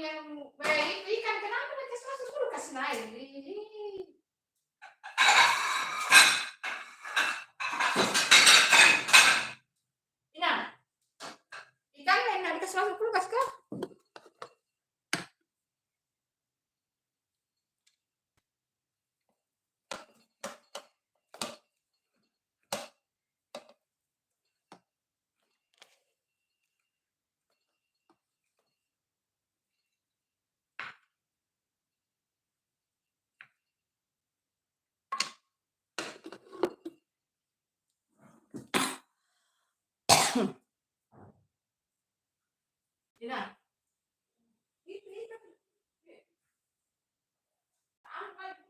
yang ikan kenapa nanti masuk kulkas naik? Ina, ikan yang nggak dikasih masuk kulkas kah? Ina, itu ikan. Apa itu?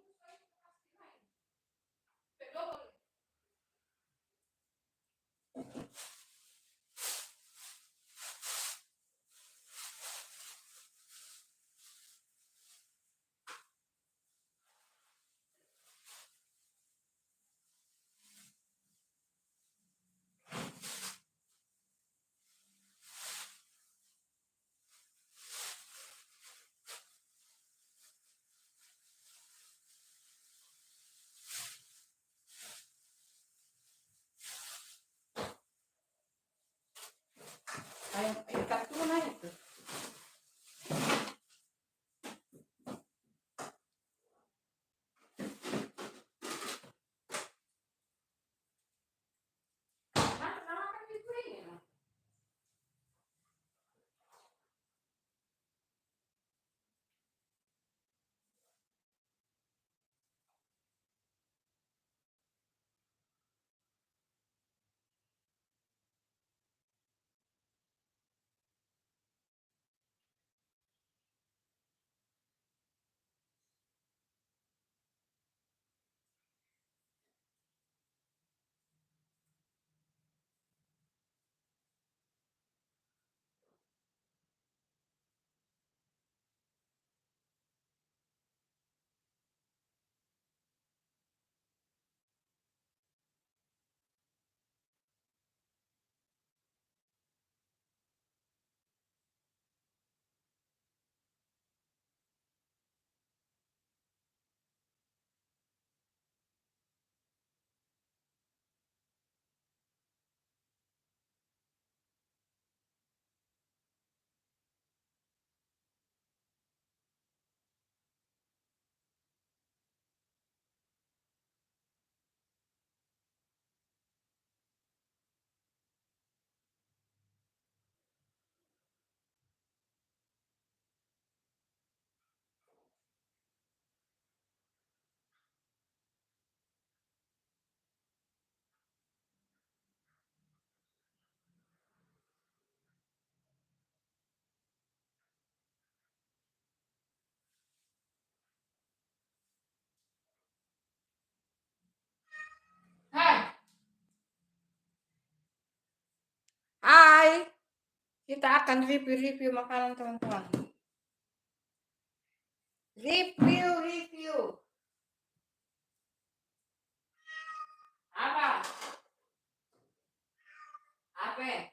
Ikan tuna itu. Nah, kan itu ini. Hai, hai. Kita akan review makanan teman-teman. Review. Apa? Apa?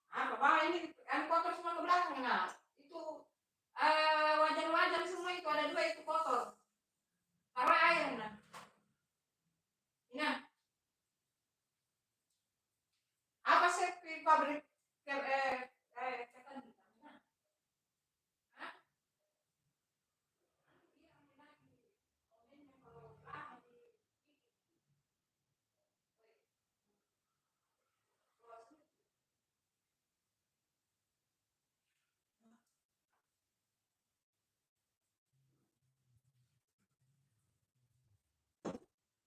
Apa? Bang, ini kotor semua ke belakang nah. Itu wajan-wajan semua itu ada 2 itu kotor. Taruh air nah. Ina, apa sih pabrik ketan?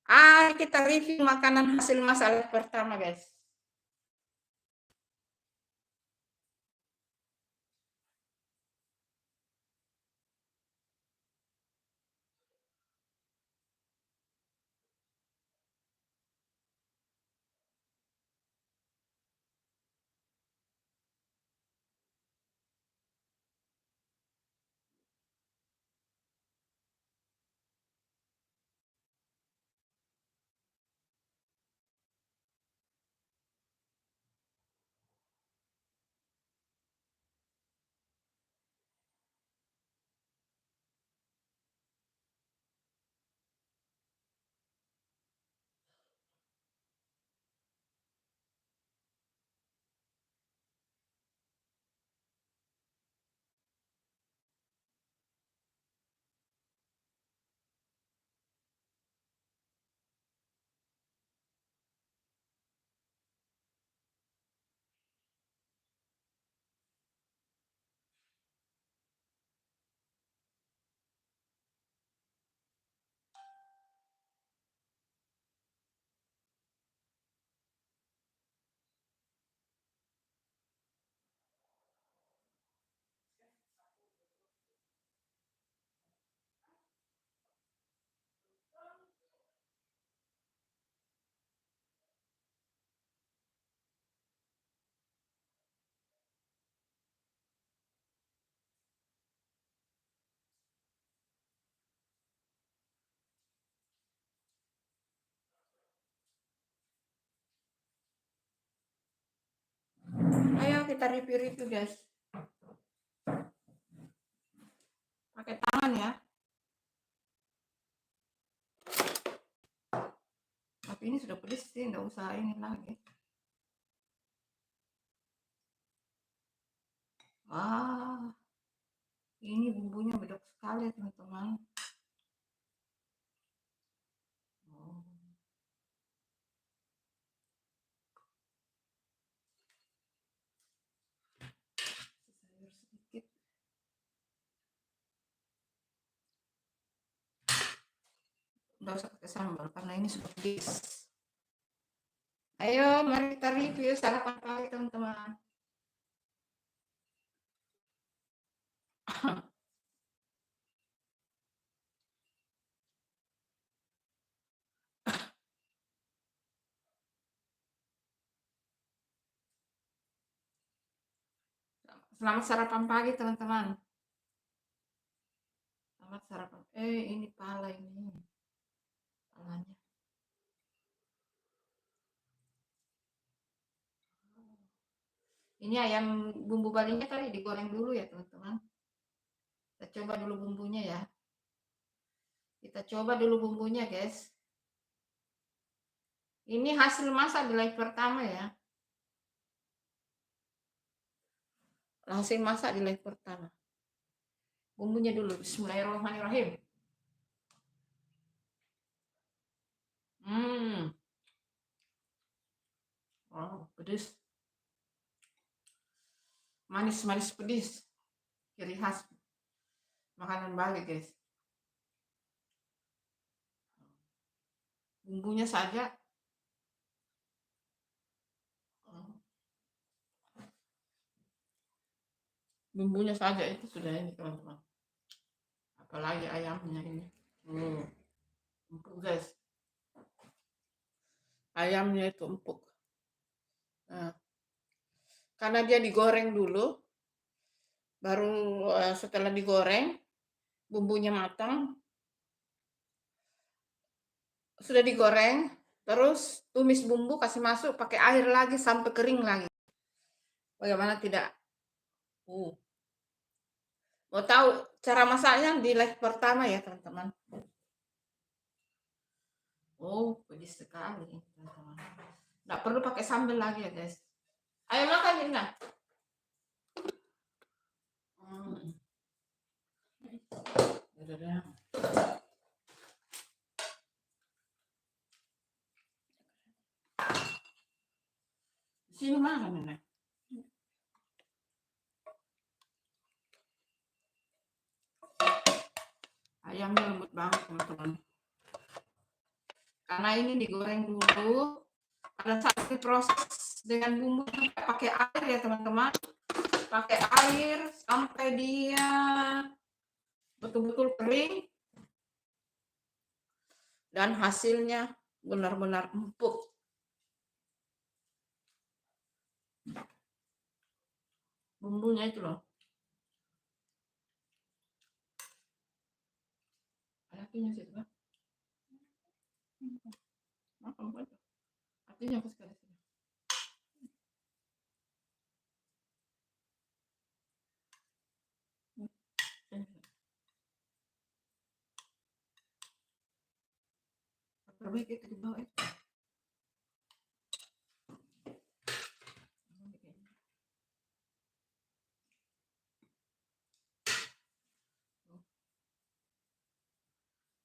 Hah? Kita review makanan hasil masak pertama, guys. kita review-review guys. Pakai tangan ya. Tapi ini sudah pedes sih, nggak usah ini lagi. Wah, ini bumbunya bedok sekali ya teman-teman. Oh. Sayur sedikit. Nggak usah pakai sambal karena ini sudah pedes. Ayo, mari kita review sarapan pagi teman-teman. Selamat sarapan pagi teman-teman. Selamat sarapan. Ini pala ini. Palanya. Ini ayam bumbu balinya tadi digoreng dulu ya teman-teman. Kita coba dulu bumbunya ya. Kita coba dulu bumbunya guys. Ini hasil masak di live pertama ya. Hasil masak di live pertama. Bumbunya dulu. Bismillahirrahmanirrahim. Wow, pedes. Manis-manis pedis. Ciri khas makanan Bali guys. Bumbunya saja. Bumbunya saja itu sudah ini teman-teman. Apalagi ayamnya ini. Empuk guys. Ayamnya itu empuk. Nah, karena dia digoreng dulu, baru setelah digoreng bumbunya matang, sudah digoreng, terus tumis bumbu, kasih masuk, pakai air lagi sampai kering lagi. Bagaimana tidak? Mau tahu cara masaknya di live pertama ya teman-teman. Oh, pedis sekali teman-teman. Nggak perlu pakai sambal lagi ya guys. Ayo makan Linda. Sini makan Linda. Ayamnya lembut banget teman-teman. Karena ini digoreng dulu, pada saat diproses dengan bumbu pakai air ya teman-teman. Pakai air sampai dia betul-betul kering dan hasilnya benar-benar empuk. Bumbunya itu loh. Apinya sih Pak. Apinya apa sekali. Perbaiki itu di bawah itu.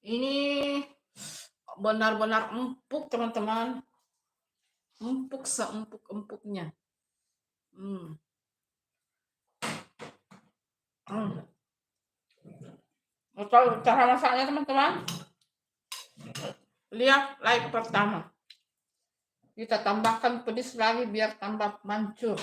Ini benar-benar empuk teman-teman. Empuk seempuk-empuknya. Mau tahu cara masaknya teman-teman? Lihat live pertama. Kita tambahkan pedis lagi biar tambah mancur.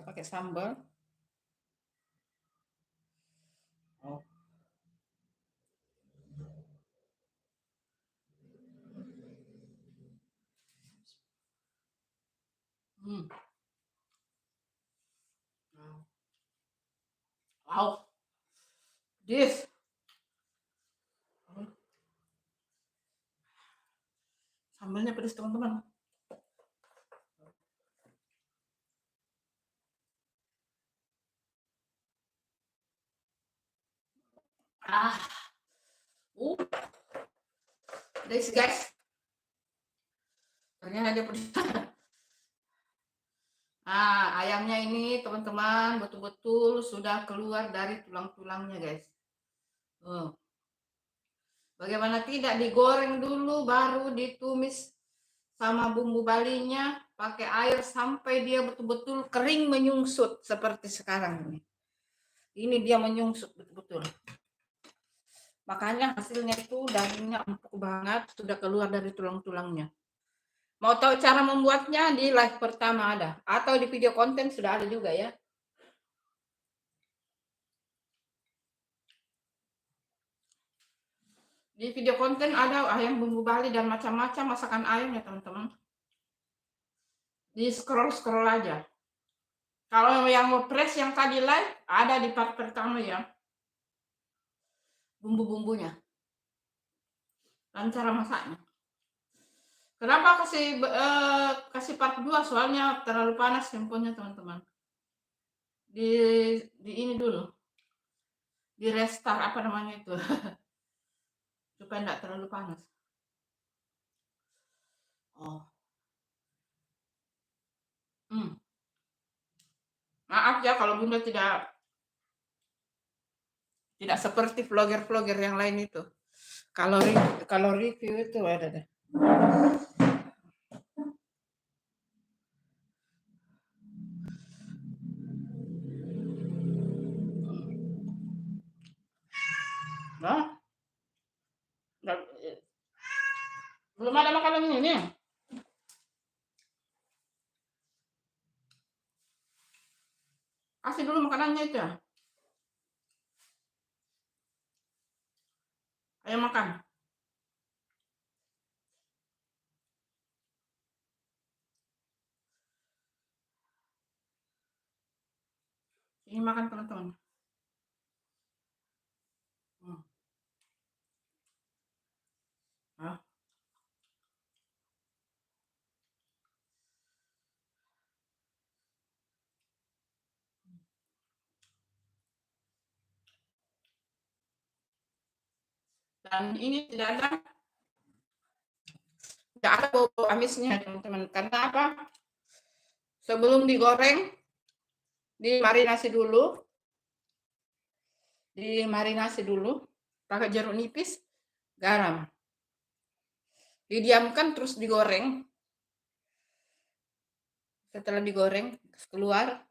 Kita pakai sambal. Oh. Hmm. Wow. This. Sambalnya pedas teman-teman. Ah. This guys. Ternyata dia pedas. Ayamnya ini teman-teman betul-betul sudah keluar dari tulang-tulangnya guys. Bagaimana tidak digoreng dulu baru ditumis sama bumbu balinya pakai air sampai dia betul-betul kering menyungsut seperti sekarang ini. Ini dia menyungsut betul-betul. Makanya hasilnya itu dagingnya empuk banget, sudah keluar dari tulang-tulangnya. Mau tahu cara membuatnya di live pertama ada atau di video konten sudah ada juga ya. Di video konten ada ayam bumbu Bali dan macam-macam masakan ayam ya teman-teman. Di scroll aja. Kalau yang ngepres yang tadi live ada di part pertama ya. Bumbu-bumbunya. Dan cara masaknya. Kenapa kasih part 2? Soalnya terlalu panas handphonenya teman-teman. Di ini dulu. Di restart apa namanya itu. Supaya enggak terlalu panas. Oh. Maaf ya kalau Bunda tidak seperti vlogger-vlogger yang lain itu. Kalau review itu ada deh. Nah, belum ada makanan ini. Kasih dulu makanannya itu ya. Ayo makan. Ini makan teman-teman. Dan ini tidak ada bau amisnya teman-teman. Karena apa? Sebelum digoreng, dimarinasi dulu pakai jeruk nipis, garam. Didiamkan terus digoreng. Setelah digoreng, keluar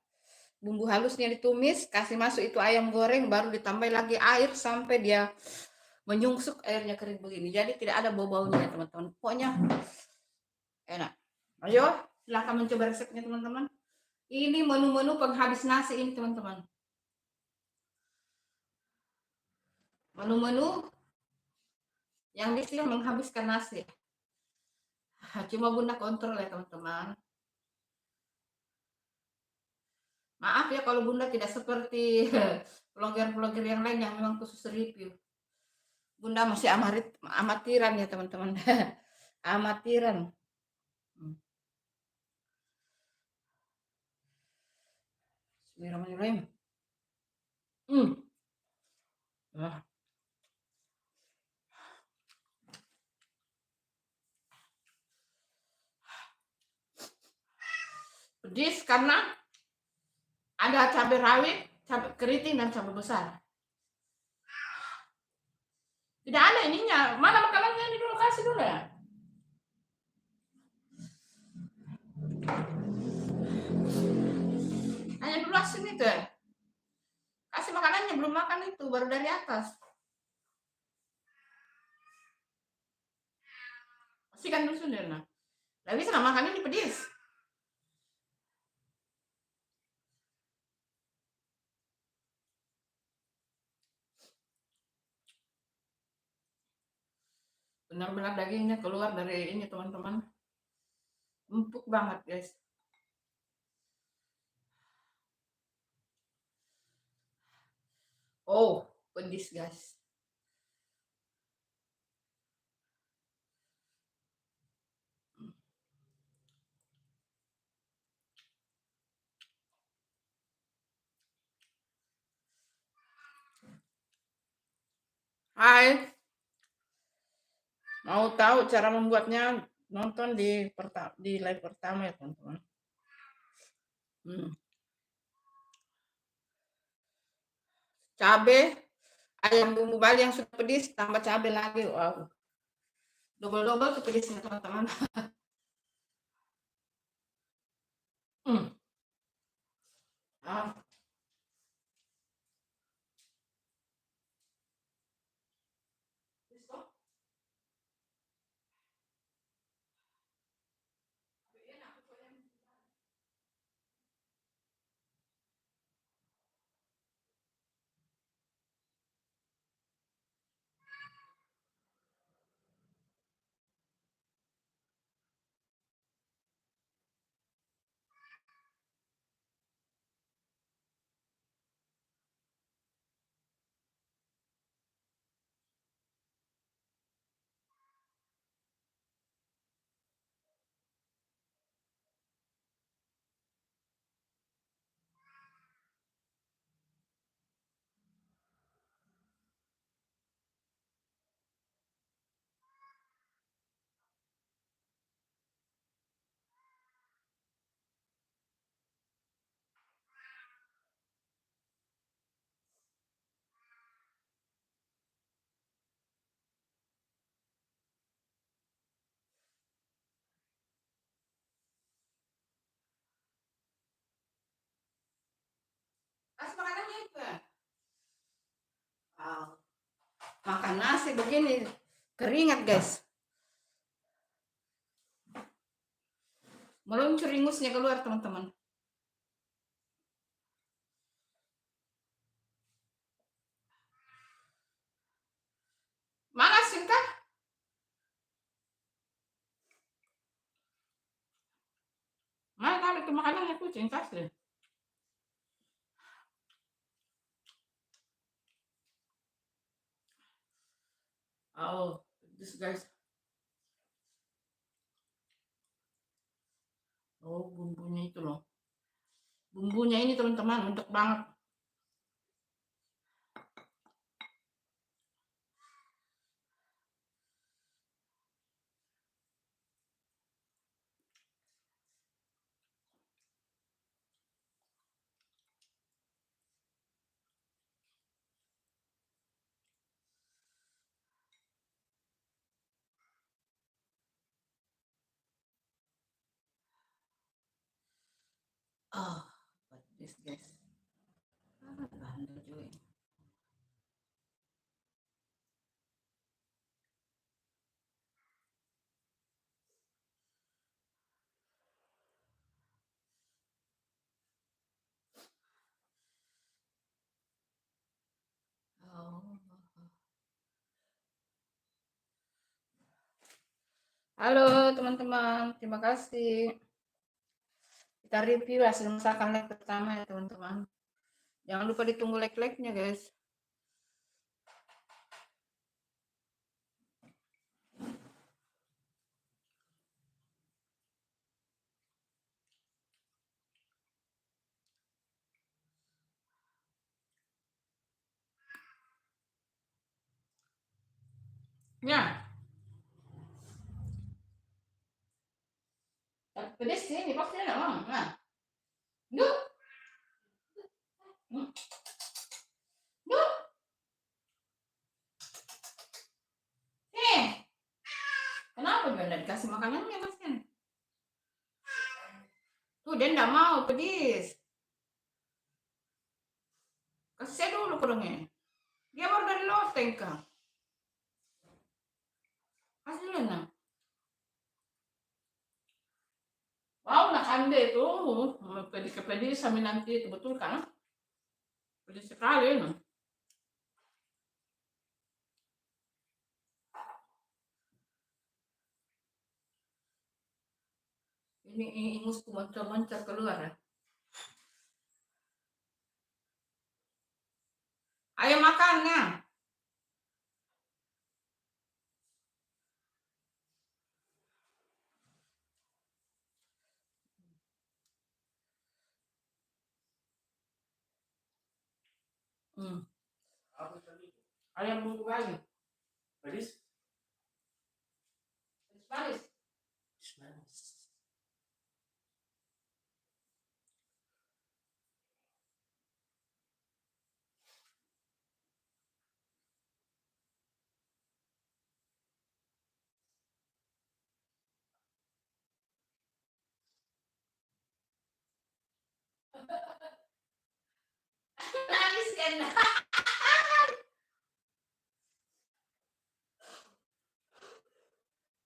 bumbu halusnya ditumis, kasih masuk itu ayam goreng, baru ditambah lagi air sampai dia menyungsuk airnya kering begini. Jadi tidak ada bau-baunya teman-teman. Pokoknya enak. Ayo, silahkan mencoba resepnya teman-teman. Ini menu-menu penghabis nasi ini teman-teman. Menu-menu yang bisa menghabiskan nasi. Cuma Bunda kontrol ya teman-teman. Maaf ya kalau Bunda tidak seperti vlogger-vlogger yang lain yang memang khusus review. Bunda masih amatiran ya teman-teman. Amatiran. Bismillahirrahmanirrahim. Pedis karena ada cabai rawit, cabai keriting dan cabai besar. Tidak ada ininya. Mana makanannya ini dulu, kasih dulu ya. Hanya dulu asin itu ya. Kasih makanannya, belum makan itu, baru dari atas. Kasihkan dulu sudah. Nah, bisa nggak makan ini pedis. Benar-benar dagingnya keluar dari ini teman-teman, empuk banget guys. Oh, pedis guys. Hai, mau tahu cara membuatnya? Nonton di live pertama ya teman-teman. Cabe, ayam bumbu Bali yang sudah pedis tambah cabe lagi, wow, double-double tuh pedisnya teman-teman. Ah. Kasih makanannya itu. Wow. Makan nasi begini keringat guys, meluncur ingusnya keluar teman-teman. Mana sih kak? Mana tahu itu makanannya kucing kasih. Oh, this guys. Oh, bumbunya itu loh. Bumbunya ini teman-teman untuk banget. Oh, what this guys. Oh. Halo teman-teman, terima kasih. Kita review hasil masakan leg pertama ya teman-teman. Jangan lupa ditunggu like-like-nya guys. Ya. Pedes sih, ini pasti enggak mau. Nah. Duh. Duh. Kenapa dia enggak dikasih makanannya Mas Ken? Tuh dia enggak mau pedis. Kasih dulu kerungnya. Dia baru dari loteng kah? Kasih lena. Wow, nak ande itu pedis sampai nanti itu betul kan? Pedis sekali no. Ini ingusku moncer-moncer keluar ya. Ayo makannya. Hmm. Ayam bumbu Bali. Manis? Manis. Nangis kan?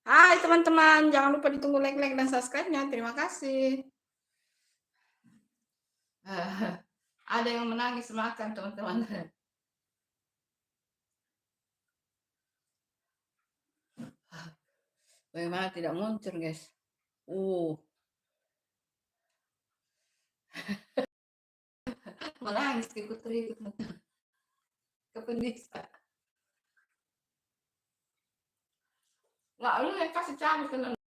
Hai teman-teman, jangan lupa ditunggu like dan subscribe-nya. Terima kasih. Ada yang menangis makan teman-teman. Bagaimana tidak muncul guys? Menangis ikut-ikut kepedis. Nggak, lu yang kasih cabai ke dalam.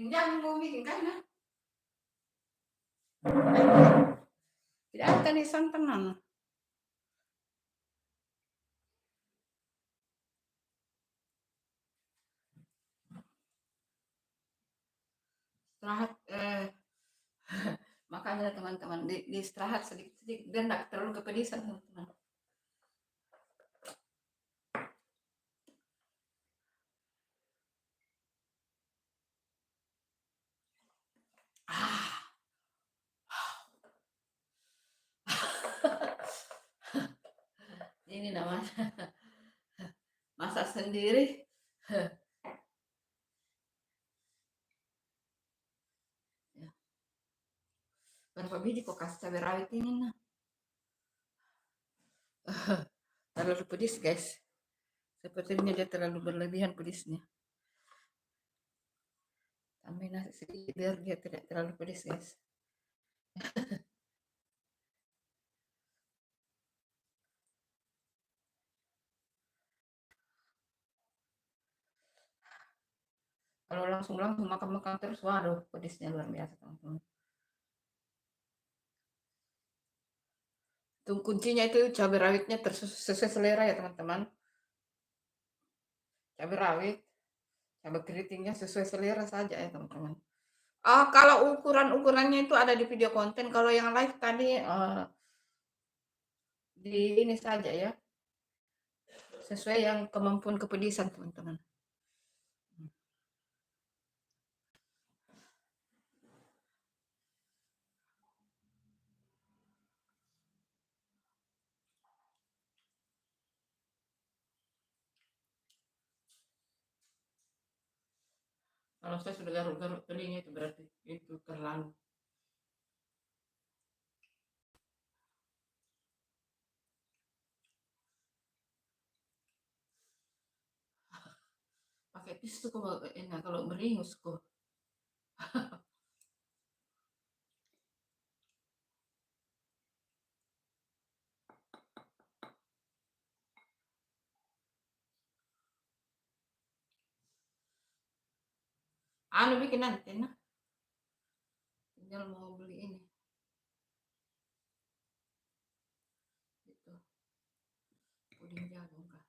Jangan mau bikin kan? Tidak ada nih santanan. Istirahat, makanya teman-teman di istirahat sedikit-sedikit biar tidak terlalu kepedisan teman-teman. Ini namanya masak sendiri. Berapa biji kok kasih cabai rawit ini nah? Terlalu pedis guys. Sepertinya dia terlalu berlebihan pedisnya. Tambah nasi sedikit biar dia tidak terlalu pedis guys. Kalau langsung makan terus, waduh pedisnya luar biasa teman-teman. Tuh kuncinya itu cabai rawitnya sesuai selera ya teman-teman. Cabai rawit, cabai keritingnya sesuai selera saja ya teman-teman. Kalau ukurannya itu ada di video konten. Kalau yang live tadi di ini saja ya, sesuai yang kemampuan kepedisan teman-teman. Kalau saya sudah garuk-garuk telinga itu berarti itu terlalu. Pakai tisu kok enak kalau beringus kok. Bikin nanti nah. Tinggal mau beli ini. Gitu. Puding jagung kah?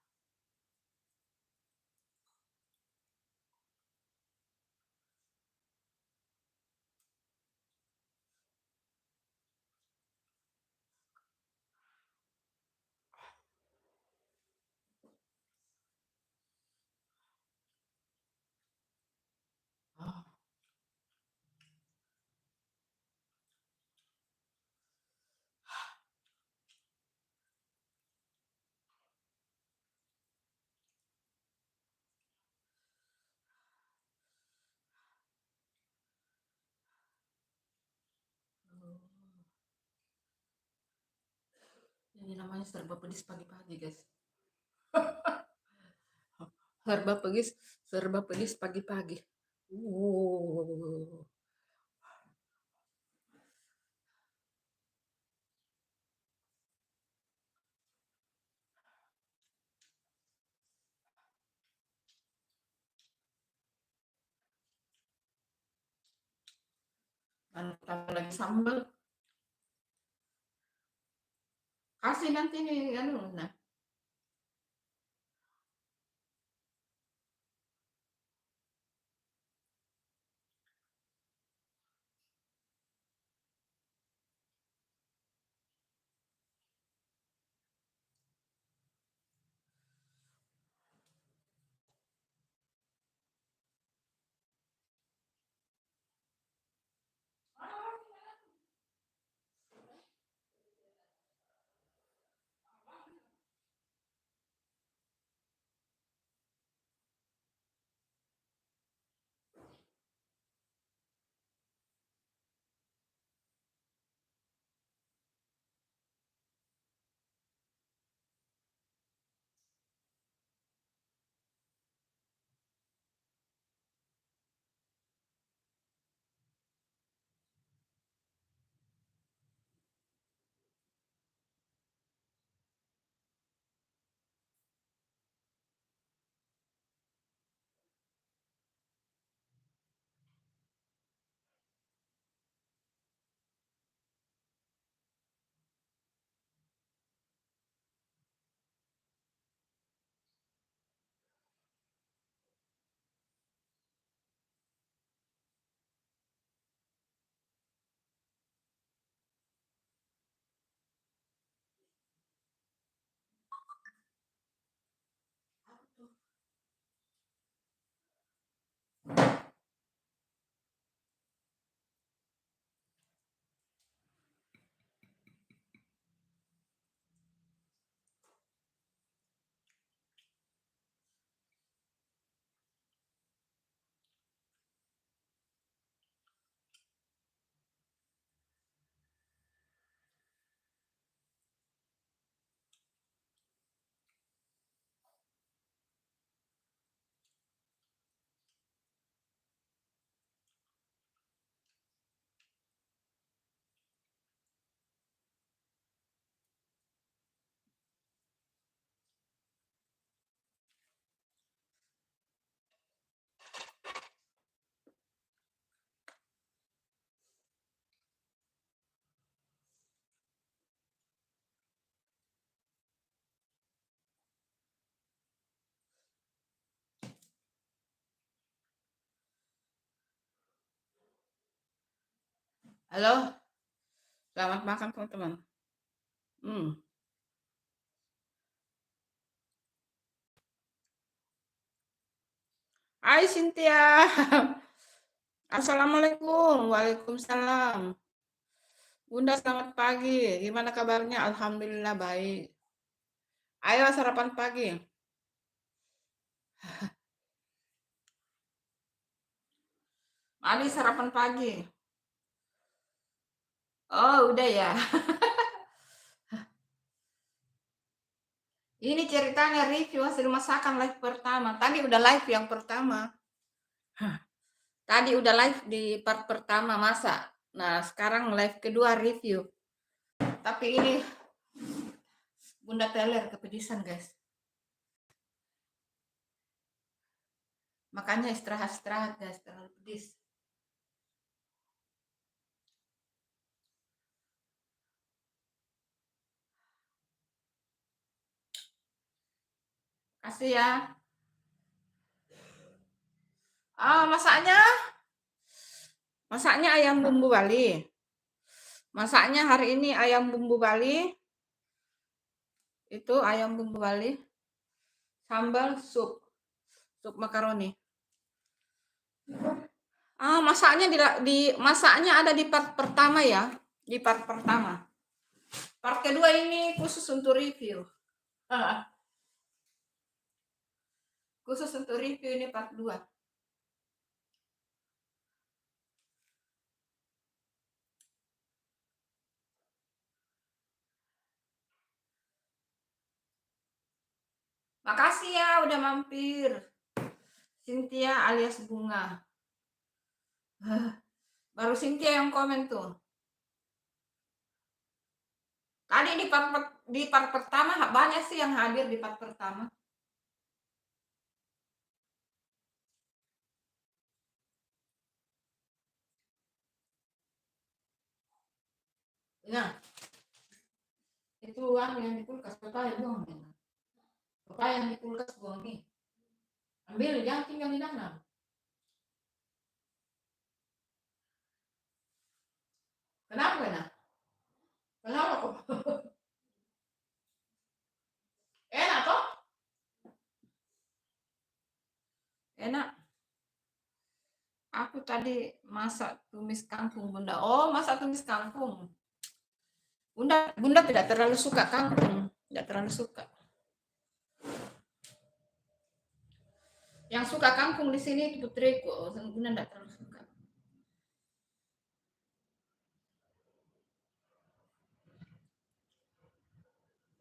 Ini namanya serba pedis pagi-pagi, guys. Serba pedis, serba pedis pagi-pagi. Uh. Tambah lagi sambal. Kasih nanti nih, anu, nah. Halo, selamat makan teman-teman. Hmm. Hai Cynthia. Assalamualaikum. Waalaikumsalam. Bunda selamat pagi. Gimana kabarnya? Alhamdulillah baik. Ayo sarapan pagi. Mari sarapan pagi. Oh, udah ya. Ini ceritanya review hasil masakan live pertama. Tadi udah live yang pertama. Tadi udah live di part pertama masak. Nah, sekarang live kedua review. Tapi ini Bunda teler kepedisan, guys. Makanya istirahat-istirahat, guys. Terlalu pedis. Kasih ya. Masaknya ayam bumbu Bali. Masaknya hari ini ayam bumbu Bali. Itu ayam bumbu Bali. Sambal sup. Sup makaroni. Masaknya masaknya ada di part pertama ya. Di part pertama. Part kedua ini khusus untuk review. Khusus untuk review ini part 2. Makasih ya udah mampir. Cynthia alias Bunga. Baru Cynthia yang komen tuh. Tadi di part pertama banyak sih yang hadir di part pertama. Nah, itu uang yang di kulkas, pepaya dong. Pepaya yang di kulkas buang nih. Ambil, jangan tinggal di dalam. Kenapa enak? Kenapa kok? Enak toh? Enak. Aku tadi masak tumis kangkung, Bunda. Oh, masak tumis kangkung. Bunda tidak terlalu suka kangkung, tidak terlalu suka. Yang suka kangkung di sini itu putriku, Bunda tidak terlalu suka.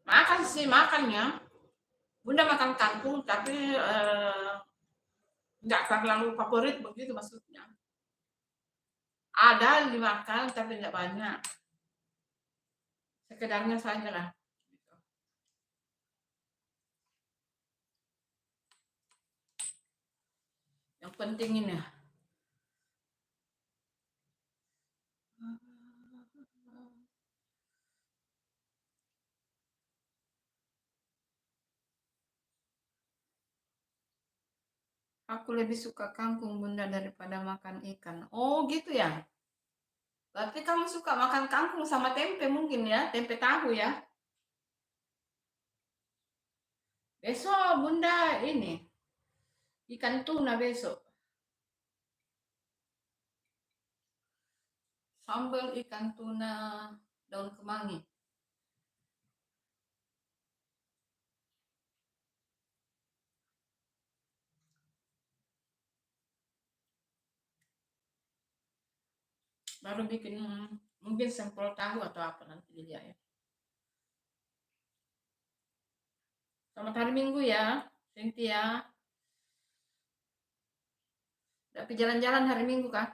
Makan sih, makannya. Bunda makan kangkung, tapi nggak terlalu favorit begitu maksudnya. Ada dimakan, tapi tidak banyak. Sekedarnya saja lah. Yang penting ini. Aku lebih suka kangkung, Bunda, daripada makan ikan. Oh, gitu ya? Berarti kamu suka makan kangkung sama tempe mungkin ya? Tempe tahu ya? Besok Bunda ini, ikan tuna besok. Sambal ikan tuna daun kemangi. Baru bikin mungkin sampel tahu atau apa nanti dia ya. Selamat hari Minggu ya, Cynthia. Tapi jalan-jalan hari Minggu kah?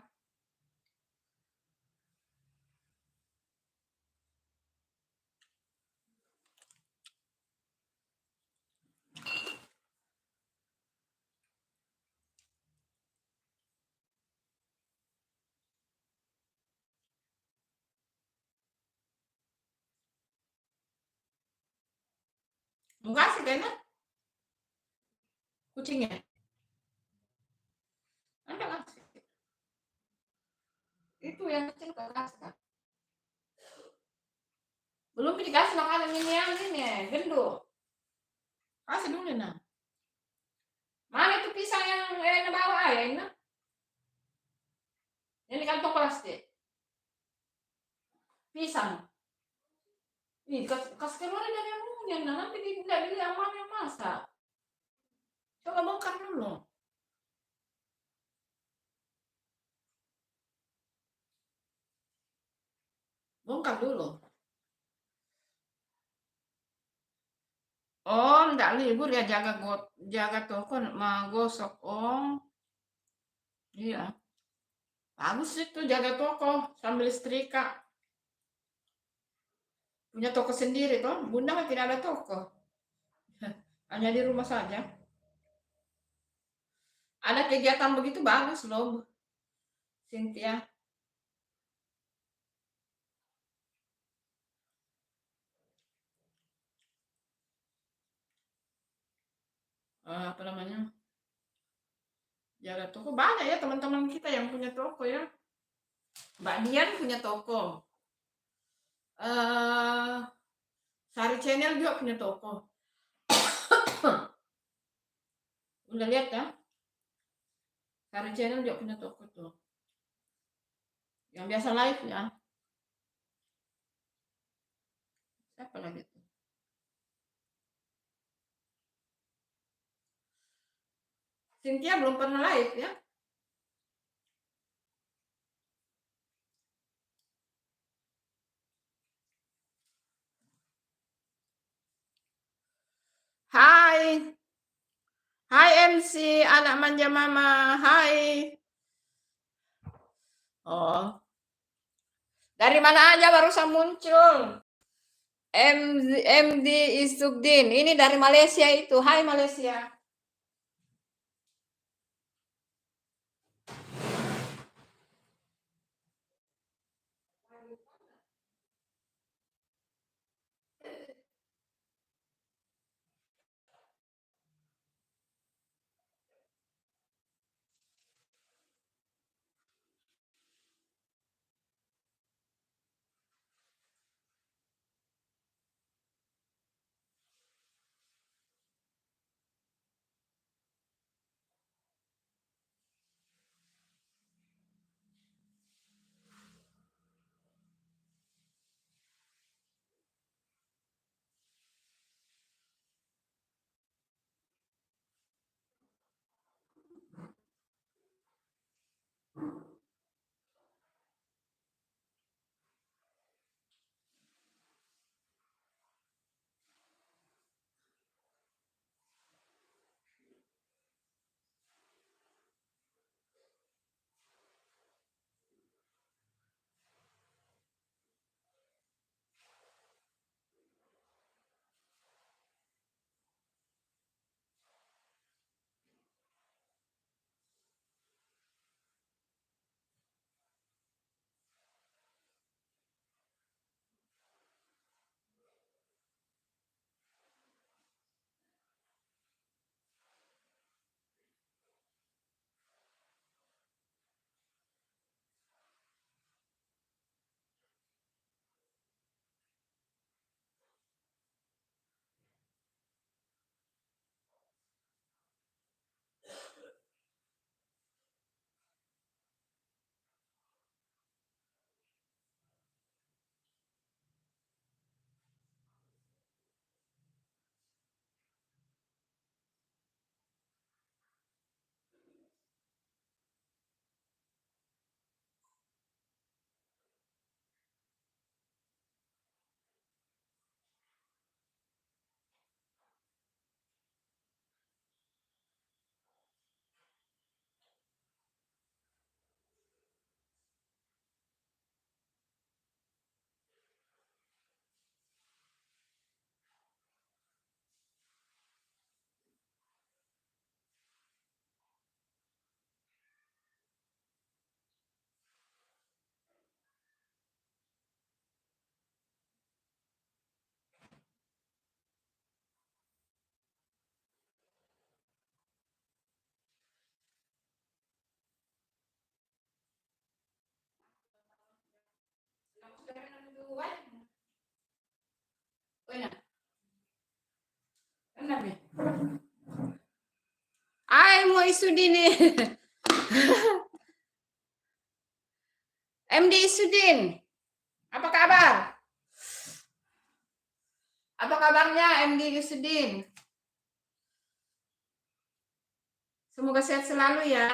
Enggak sih kayaknya. Kucingnya. Ada ngasih. Itu yang kecil kasih kan? Belum dikasih makanan ini yang ini, gendut. Kasih dulu nah. Mana itu pisang yang bawa ya ini? Ini kantong plastik. Pisang. Ih, kas keluar dari amunya, nah nanti tidak dilihat mana yang masak. Coba bongkar dulu. Bongkar dulu. Oh, enggak libur ya jaga toko mau gosok. Oh, iya. Bagus itu jaga toko sambil setrika. Punya toko sendiri toh. Bunda kan tidak ada toko. Hanya di rumah saja. Ada kegiatan begitu bagus loh, Cynthia. Apa namanya? Jaga toko banyak ya teman-teman kita yang punya toko ya. Mbak Dian punya toko. eh Sari Channel juga punya toko. Udah lihat ya? Sari Channel juga punya toko tuh. Yang biasa live ya. Siapa lagi tuh? Cynthia belum pernah live ya. Hai. MC, anak manja mama. Hai. Oh, dari mana aja barusan muncul? MD Isugdin. Ini dari Malaysia itu. Hai Malaysia. Hai mau Isudin nih. MD Isudin. Apa kabar? Apa kabarnya MD Isudin? Semoga sehat selalu ya.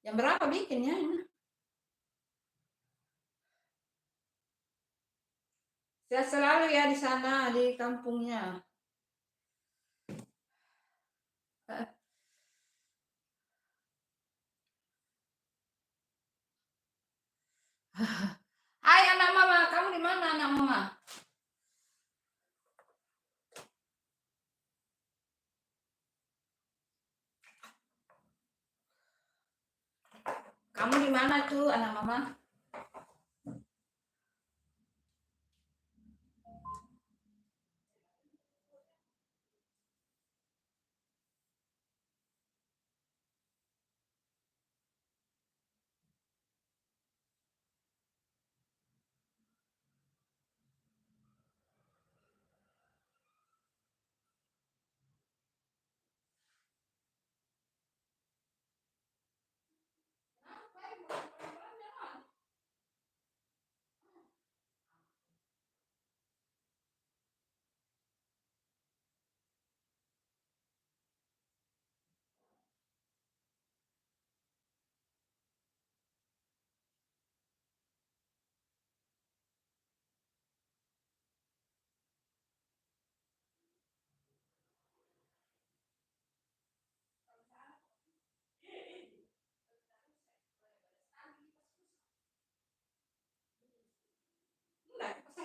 Jam berapa bikinnya? Sehat selalu ya di sana, di kampungnya. Hai anak mama, kamu di mana anak mama? Kamu di mana tuh anak mama?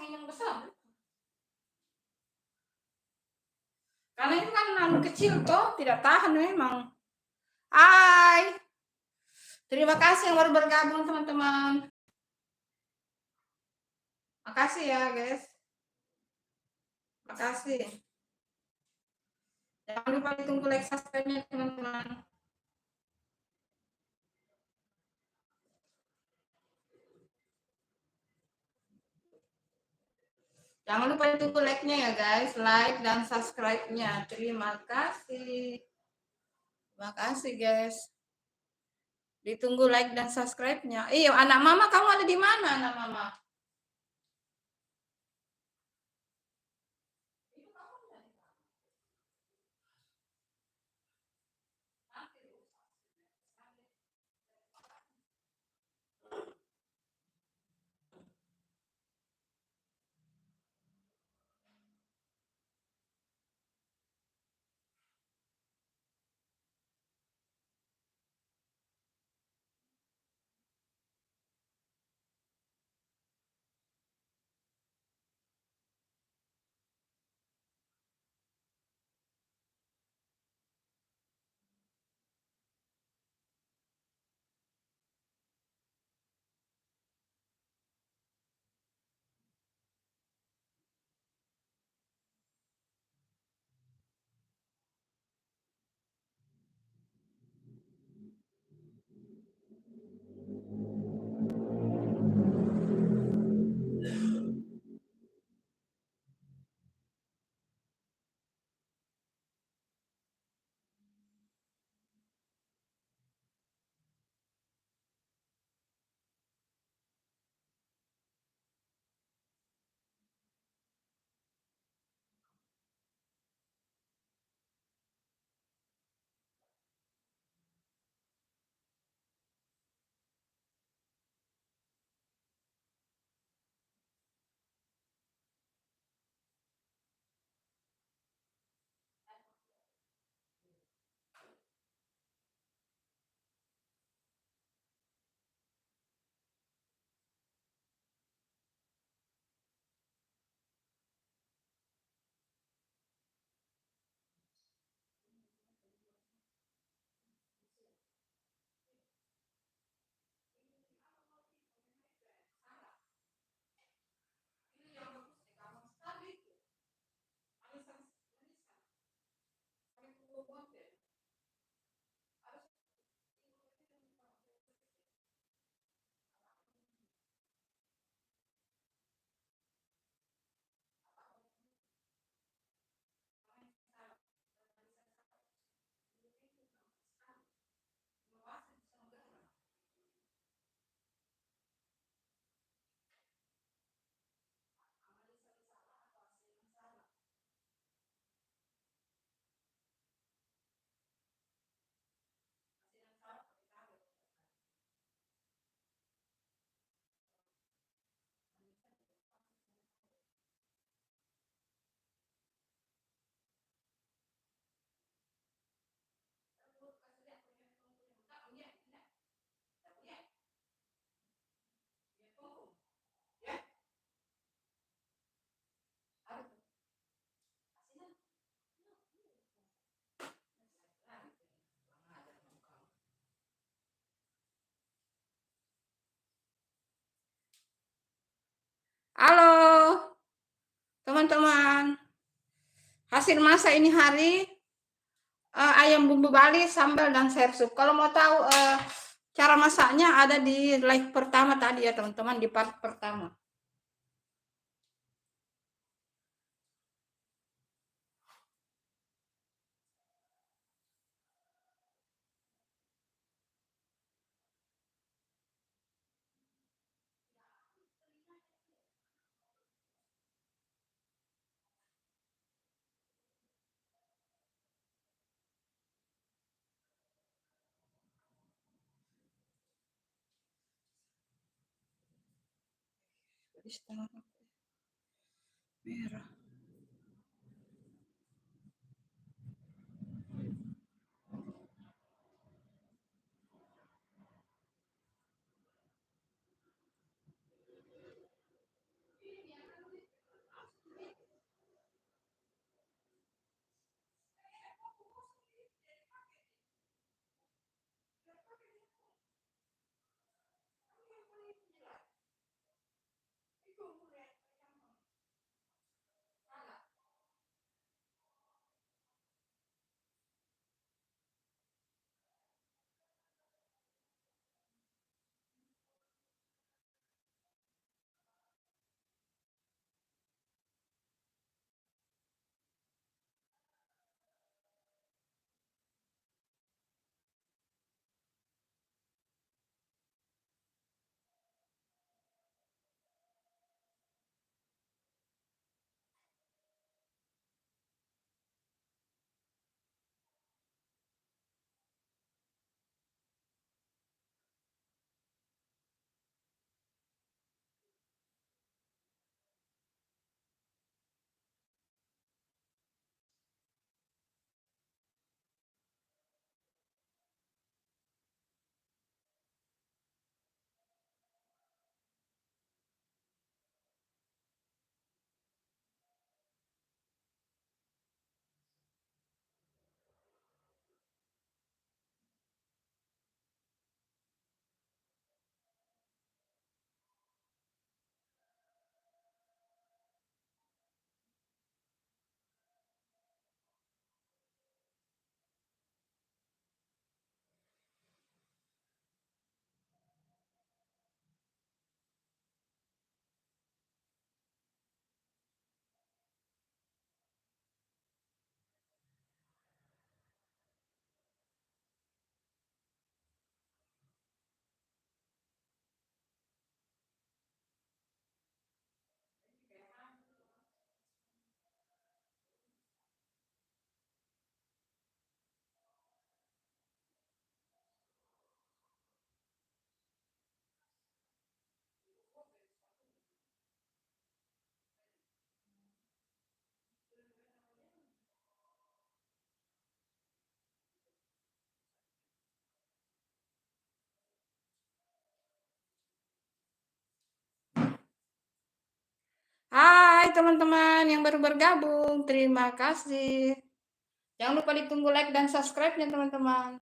yang besar. Karena itu kan anu kecil toh, tidak tahan memang. Hai. Terima kasih yang baru bergabung teman-teman. Makasih ya, guys. Makasih. Jangan lupa ditunggu like subscribe-nya teman-teman. Jangan lupa ditunggu like-nya ya guys, like dan subscribe-nya. Terima kasih. Terima kasih guys. Ditunggu like dan subscribe-nya. Iya, anak mama kamu ada di mana anak mama? Halo, teman-teman. Hasil masak ini hari ayam bumbu Bali, sambal dan sayur sup. Kalau mau tahu cara masaknya ada di live pertama tadi ya teman-teman, di part pertama. Merah. Hai teman-teman yang baru bergabung, terima kasih. Jangan lupa ditunggu like dan subscribe-nya teman-teman.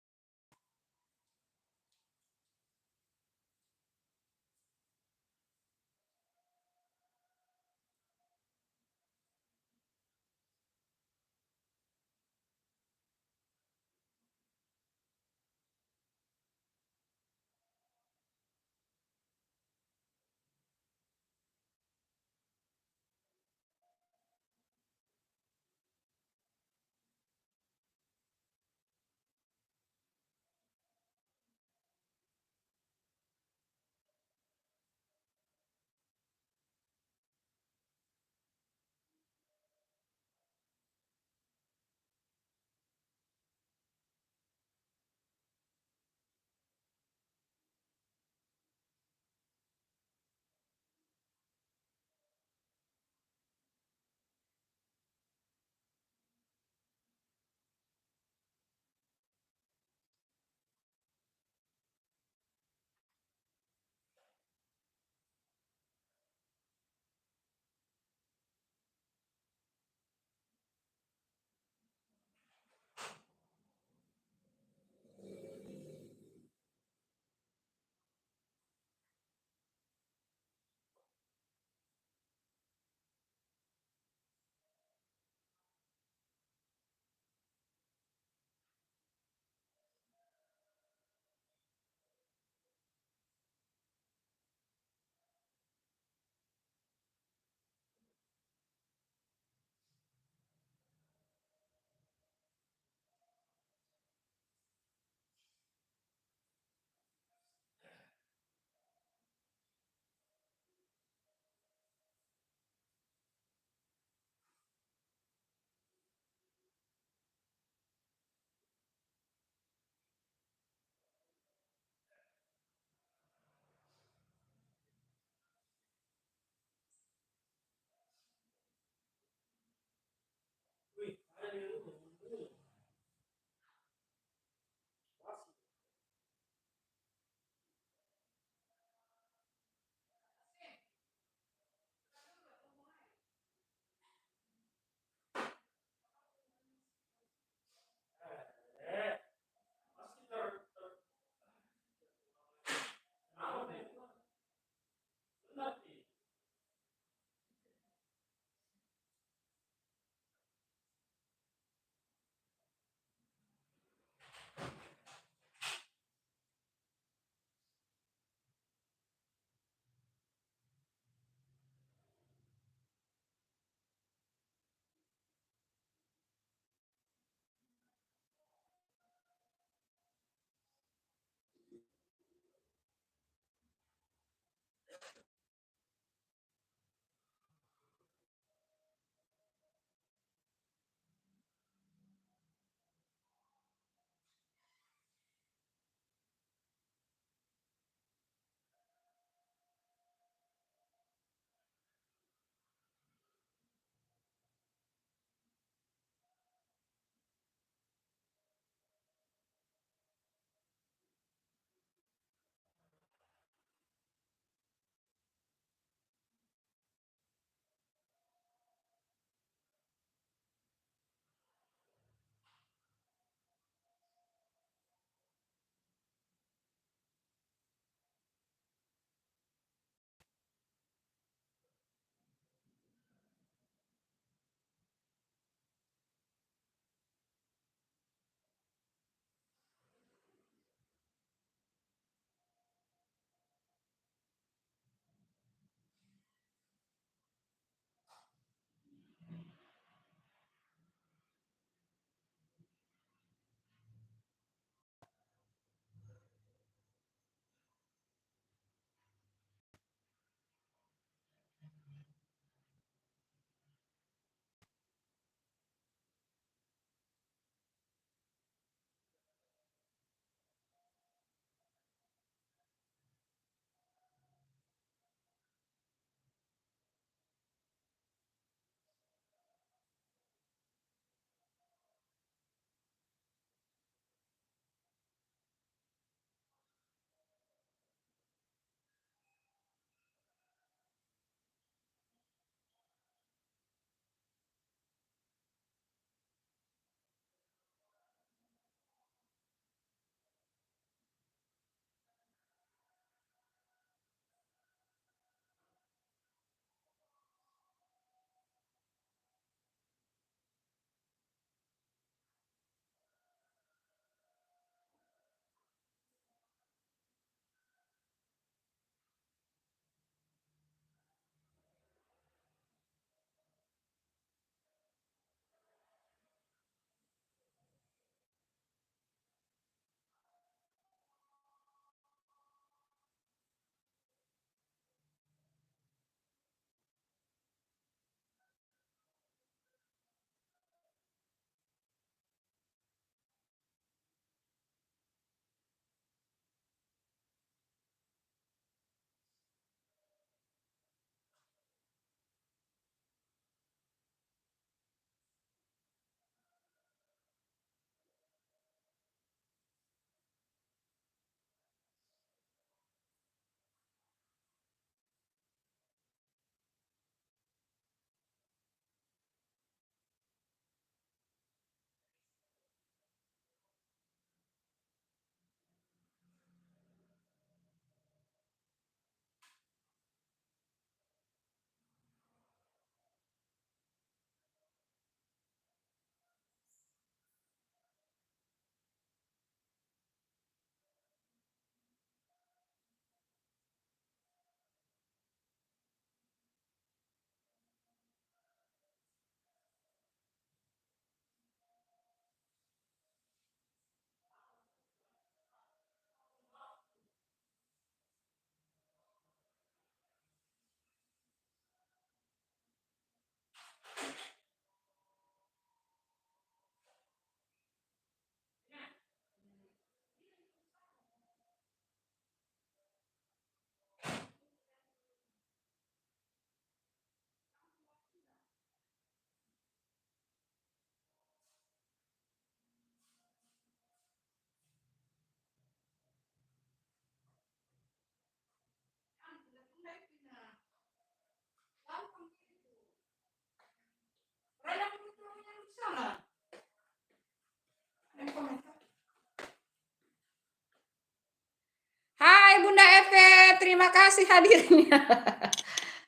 terima kasih hadirnya.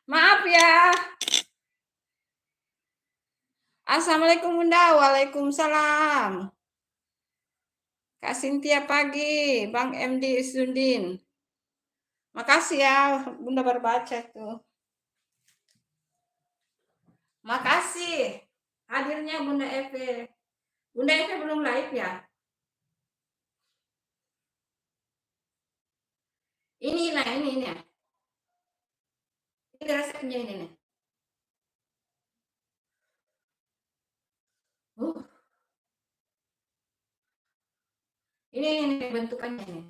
Maaf ya. Assalamualaikum Bunda, waalaikumsalam. Kak Sintia pagi, Bang MD Isdundin. Makasih ya, Bunda baru baca tuh. Makasih hadirnya Bunda Eve. Bunda Eve belum live ya? Ini, nah ini. Ini resepnya ini nih. Uh, ini bentukannya ini.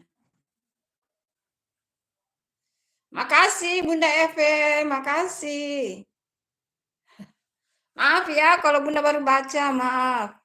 Makasih Bunda Eve, makasih. Maaf ya kalau Bunda baru baca, maaf.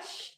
Ini.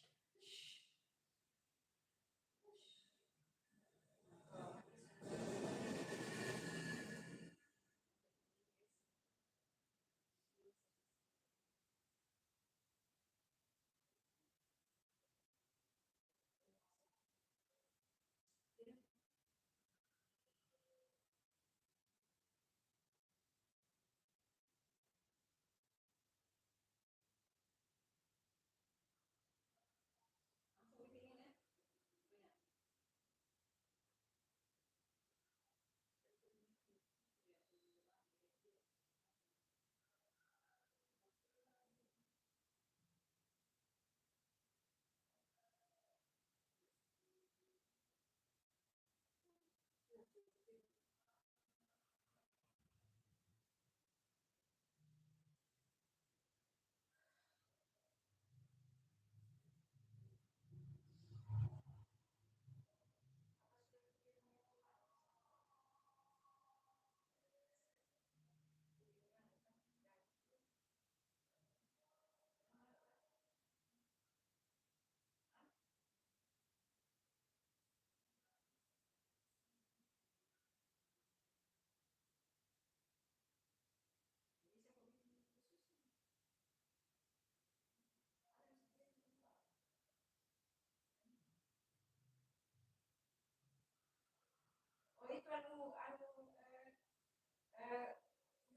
Oh itu buang aja.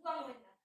Buang saja.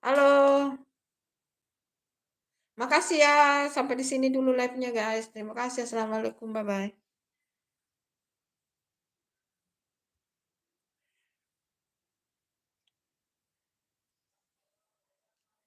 Halo, makasih ya, sampai di sini dulu live-nya guys. Terima kasih, assalamualaikum, bye-bye.